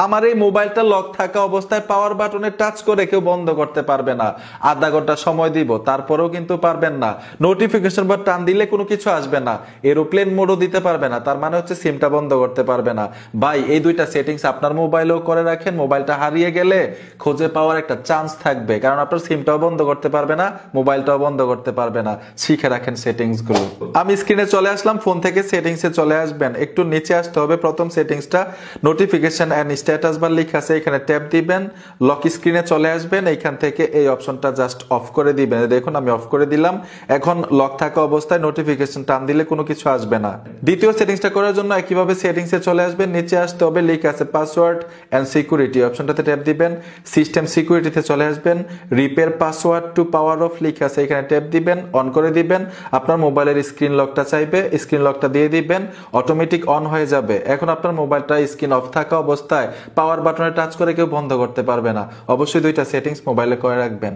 আমার এই মোবাইলটা লক থাকা অবস্থায় পাওয়ার বাটনে টাচ করে কেউ বন্ধ করতে পারবে না। আধা ঘন্টা সময় দিব, তারপরেও কিন্তু পারবেন না। নোটিফিকেশন বা টান দিলে কোনো কিছু আসবে না, এরোপ্লেন মোডও দিতে পারবে না, তার মানে হচ্ছে সিমটা বন্ধ করতে পারবে না। ভাই এই দুইটা সেটিংস আপনার মোবাইলেও করে রাখেন, মোবাইলটা হারিয়ে গেলে খুঁজে পাওয়ার একটা চান্স থাকবে, কারণ আপনার সিমটাও বন্ধ করতে পারবে না, মোবাইলটাও বন্ধ করতে পারবে না। শিখে রাখেন সেটিংস গুলো। আমি স্ক্রিনে চলে আসলাম, ফোন থেকে সেটিংসে চলে আসবেন, একটু নিচে আসতে হবে। প্রথম সেটিংসটা নোটিফিকেশন এন্ড স্ট্যাটাস বার লেখা আছে, এখানে ট্যাপ দিবেন, লক স্ক্রিনে চলে আসবেন, এইখান থেকে এই অপশনটা জাস্ট অফ করে দিবেন। দেখুন আমি অফ করে দিলাম। এখন লক থাকা অবস্থায় নোটিফিকেশন টান দিলে কোনো কিছু আসবে না। দ্বিতীয় সেটিংসটা করার জন্য একইভাবে সেটিংসে চলে আসবেন, নিচে আসতে হবে, লেখা আছে পাসওয়ার্ড এন্ড সিকিউরিটি, অপশনটাতে ট্যাপ দিবেন, সিস্টেম সিকিউরিটিতে চলে আসবেন, repair password to power off লেখা আছে, এখানে ট্যাপ দিবেন, অন করে দিবেন। আপনার মোবাইলের স্ক্রিন লকটা চাইবে, স্ক্রিন লকটা দিয়ে দিবেন, অটোমেটিক অন হয়ে যাবে। এখন আপনার মোবাইলটা স্ক্রিন অফ থাকা অবস্থায় পাওয়ার বাটনে টাচ করে কেউ বন্ধ করতে পারবে না। অবশ্যই দুইটা সেটিংস মোবাইলে করে রাখবেন।